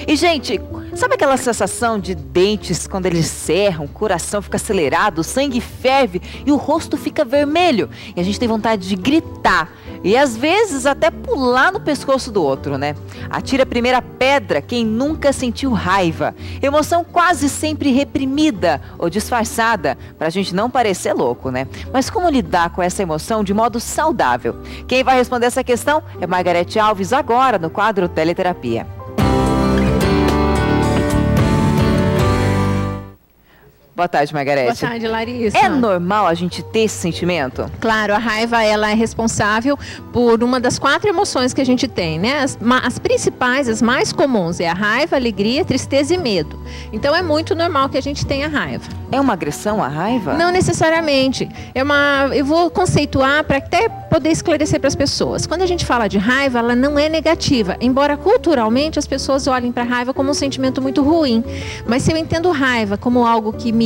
E, gente, sabe aquela sensação de dentes quando eles cerram, o coração fica acelerado, o sangue ferve e o rosto fica vermelho? E a gente tem vontade de gritar e, às vezes, até pular no pescoço do outro, né? Atira a primeira pedra quem nunca sentiu raiva. Emoção quase sempre reprimida ou disfarçada, pra gente não parecer louco, né? Mas como lidar com essa emoção de modo saudável? Quem vai responder essa questão é Margarete Alves, agora no quadro Teleterapia. Boa tarde, Margarete. Boa tarde, Larissa. É normal a gente ter esse sentimento? Claro, a raiva ela é responsável por uma das 4 emoções que a gente tem, né? As principais, as mais comuns, é a raiva, a alegria, tristeza e medo. Então é muito normal que a gente tenha raiva. É uma agressão a raiva? Não necessariamente. Eu vou conceituar para até poder esclarecer para as pessoas. Quando a gente fala de raiva, ela não é negativa, embora culturalmente as pessoas olhem para a raiva como um sentimento muito ruim. Mas se eu entendo raiva como algo que me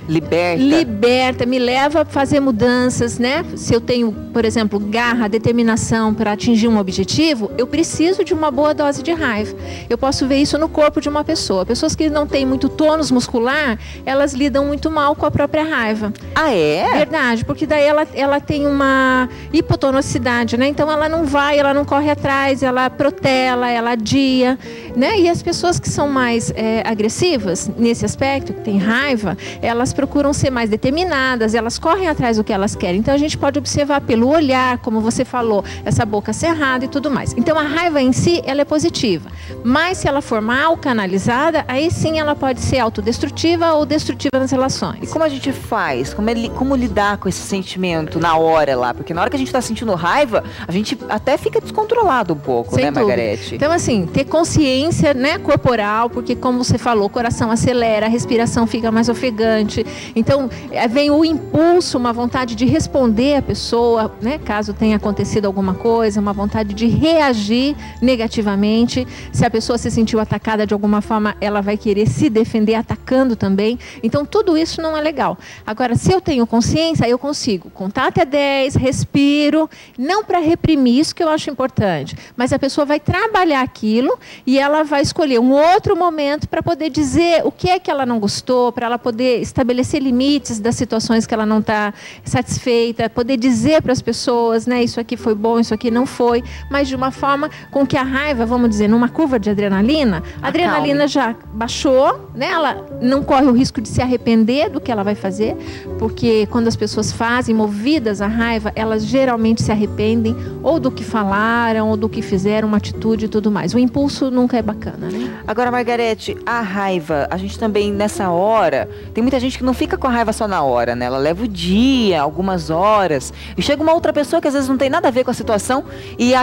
liberta, me leva a fazer mudanças, né? Se eu tenho, por exemplo, garra, determinação para atingir um objetivo, eu preciso de uma boa dose de raiva. Eu posso ver isso no corpo de uma pessoa. Pessoas que não têm muito tônus muscular, elas lidam muito mal com a própria raiva. Ah, é? Verdade, porque daí ela tem uma hipotonosidade, né? Então ela não vai, ela não corre atrás, ela protela, ela adia, né? E as pessoas que são mais agressivas nesse aspecto, que têm raiva, elas procuram ser mais determinadas, elas correm atrás do que elas querem. Então a gente pode observar pelo olhar, como você falou, essa boca cerrada e tudo mais. Então a raiva em si, ela é positiva. Mas se ela for mal canalizada, aí sim ela pode ser autodestrutiva ou destrutiva nas relações. E como a gente faz? Como lidar com esse sentimento na hora lá? Porque na hora que a gente está sentindo raiva, a gente até fica descontrolado um pouco, sem né, dúvida. Margarete? Então assim, ter consciência, né, corporal, porque como você falou, o coração acelera, a respiração fica mais ofegante. Então vem o impulso, uma vontade de responder à pessoa, né, caso tenha acontecido alguma coisa, uma vontade de reagir negativamente. Se a pessoa se sentiu atacada de alguma forma, ela vai querer se defender atacando também. Então tudo isso não é legal. Agora, se eu tenho consciência, eu consigo contar até 10, respiro, não para reprimir, isso que eu acho importante, mas a pessoa vai trabalhar aquilo e ela vai escolher um outro momento para poder dizer o que é que ela não gostou, para ela poder estabelecer limites das situações que ela não está satisfeita, poder dizer para as pessoas, né, isso aqui foi bom, isso aqui não foi, mas de uma forma com que a raiva, vamos dizer, numa curva de adrenalina, a adrenalina já baixou, né, ela não corre o risco de se arrepender do que ela vai fazer, porque quando as pessoas fazem, movidas à raiva, elas geralmente se arrependem ou do que falaram, ou do que fizeram, uma atitude e tudo mais. O impulso nunca é bacana, né? Agora, Margarete, a raiva, a gente também nessa hora, tem muita gente que não fica com a raiva só na hora, né? Ela leva o dia, algumas horas, e chega uma outra pessoa que às vezes não tem nada a ver com a situação e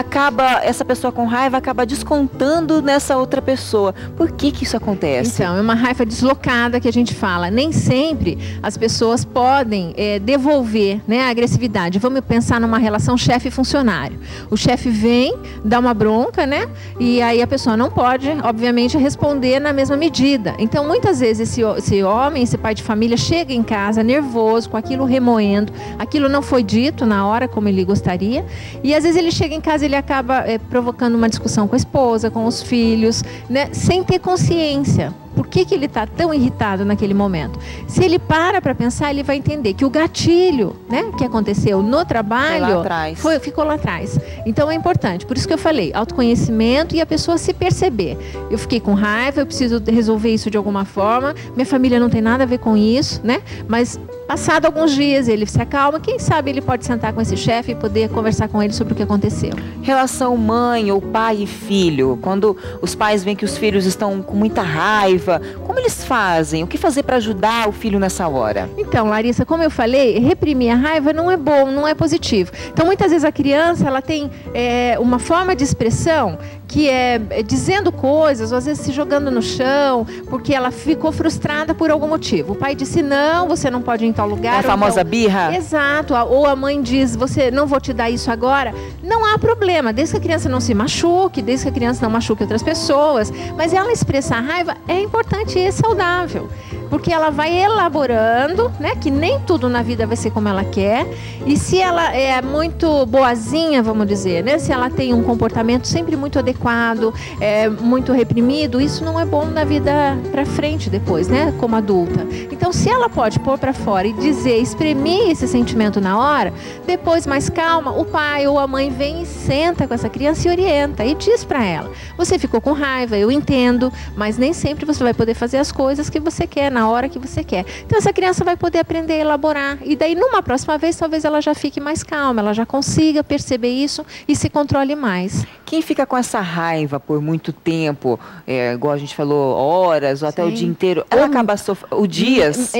essa pessoa com raiva acaba descontando nessa outra pessoa. Por que isso acontece? Então, é uma raiva deslocada que a gente fala. Nem sempre as pessoas podem devolver, né, a agressividade. Vamos pensar numa relação chefe-funcionário. O chefe vem, dá uma bronca, né? E aí a pessoa não pode, obviamente, responder na mesma medida. Então, muitas vezes, esse homem, esse pai de família, chega em casa nervoso, com aquilo remoendo, aquilo não foi dito na hora como ele gostaria, e às vezes ele chega em casa e ele acaba provocando uma discussão com a esposa, com os filhos, né, sem ter consciência. Por que ele está tão irritado naquele momento? Se ele para pensar, ele vai entender que o gatilho, né, que aconteceu no trabalho ficou lá atrás. Então é importante. Por isso que eu falei, autoconhecimento e a pessoa se perceber. Eu fiquei com raiva, eu preciso resolver isso de alguma forma. Minha família não tem nada a ver com isso, né? Mas passado alguns dias ele se acalma, quem sabe ele pode sentar com esse chefe e poder conversar com ele sobre o que aconteceu. Relação mãe ou pai e filho, quando os pais veem que os filhos estão com muita raiva, como eles fazem? O que fazer para ajudar o filho nessa hora? Então, Larissa, como eu falei, reprimir a raiva não é bom, não é positivo. Então, muitas vezes a criança ela tem uma forma de expressão que é dizendo coisas, ou às vezes se jogando no chão, porque ela ficou frustrada por algum motivo. O pai disse, não, você não pode ir em tal lugar. É a famosa birra? Exato. Ou a mãe diz, você não vou te dar isso agora. Não há problema, desde que a criança não se machuque, desde que a criança não machuque outras pessoas. Mas ela expressar a raiva é importante e é saudável. porque ela vai elaborando, né? Que nem tudo na vida vai ser como ela quer. E se ela é muito boazinha, vamos dizer, né? Se ela tem um comportamento sempre muito adequado, muito reprimido, isso não é bom na vida pra frente depois, né? Como adulta. Então, se ela pode pôr pra fora e dizer, exprimir esse sentimento na hora, depois mais calma, o pai ou a mãe vem e senta com essa criança e orienta e diz pra ela: você ficou com raiva, eu entendo, mas nem sempre você vai poder fazer as coisas que você quer, na hora que você quer. Então essa criança vai poder aprender a elaborar. E daí numa próxima vez, talvez ela já fique mais calma, ela já consiga perceber isso e se controle mais. Quem fica com essa raiva por muito tempo, igual a gente falou, horas ou até o dia inteiro, ela acaba sofrendo, dias,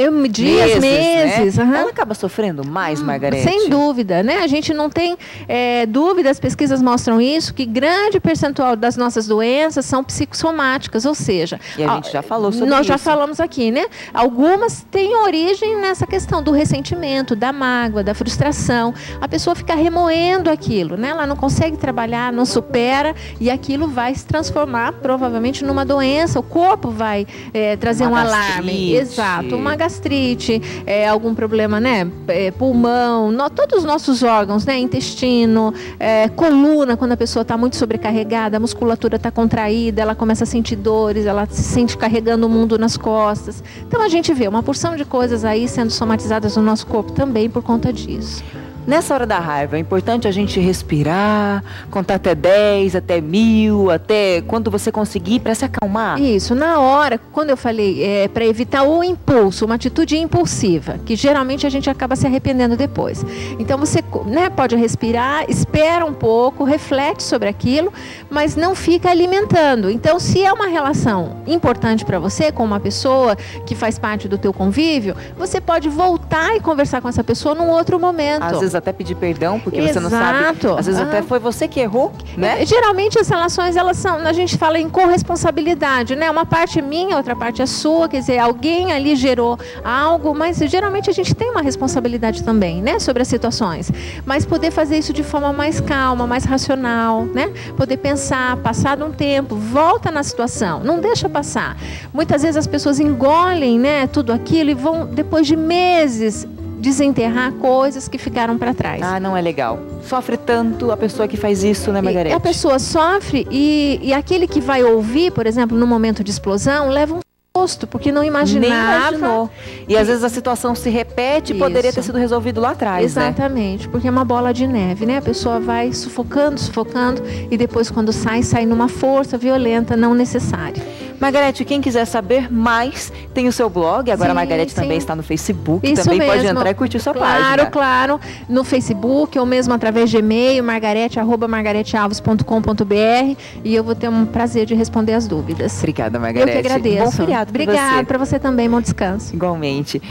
meses, né? Ela acaba sofrendo mais, Margarete? Sem dúvida, né? A gente não tem dúvida, as pesquisas mostram isso, que grande percentual das nossas doenças são psicossomáticas, ou seja... E a gente já falou sobre isso. Nós já falamos aqui, né? Algumas têm origem nessa questão do ressentimento, da mágoa, da frustração. A pessoa fica remoendo aquilo, né? Ela não consegue trabalhar, não supera, e aquilo vai se transformar provavelmente numa doença. O corpo vai trazer um alarme. Exato, uma gastrite, algum problema, né? Pulmão, todos os nossos órgãos, né? Intestino, coluna, quando a pessoa está muito sobrecarregada, a musculatura está contraída, ela começa a sentir dores, ela se sente carregando o mundo nas costas. Então a gente vê uma porção de coisas aí sendo somatizadas no nosso corpo também por conta disso. Nessa hora da raiva, é importante a gente respirar, contar até 10, até 1000, até quando você conseguir, para se acalmar. Isso, na hora, quando eu falei, para evitar o impulso, uma atitude impulsiva, que geralmente a gente acaba se arrependendo depois. Então você, né, pode respirar, espera um pouco, reflete sobre aquilo, mas não fica alimentando. Então, se é uma relação importante para você, com uma pessoa que faz parte do teu convívio, você pode voltar e conversar com essa pessoa num outro momento. Às vezes até pedir perdão, porque você não sabe. Às vezes até foi você que errou, né? Geralmente as relações, elas são, a gente fala em corresponsabilidade, né? Uma parte é minha, outra parte é sua, quer dizer, alguém ali gerou algo, mas geralmente a gente tem uma responsabilidade também, né? Sobre as situações. Mas poder fazer isso de forma mais calma, mais racional, né? Poder pensar, passado um tempo, volta na situação, não deixa passar. Muitas vezes as pessoas engolem, né, tudo aquilo e vão, depois de meses, desenterrar coisas que ficaram para trás. Ah, não é legal. Sofre tanto a pessoa que faz isso, né, Margarete? A pessoa sofre e aquele que vai ouvir, por exemplo, no momento de explosão, leva um susto, porque não imaginava. Nem imaginou. E às vezes a situação se repete e poderia ter sido resolvido lá atrás, exatamente, né? Porque é uma bola de neve, né? A pessoa vai sufocando, sufocando e depois quando sai numa força violenta não necessária. Margarete, quem quiser saber mais, tem o seu blog. Agora a Margarete também está no Facebook. Isso também mesmo. Pode entrar e curtir sua página. Claro. No Facebook, ou mesmo através de e-mail, margarete@margaretealves.com.br, e eu vou ter um prazer de responder as dúvidas. Obrigada, Margarete. Eu que agradeço. Bom feriado pra você. Obrigada para você também. Bom descanso. Igualmente.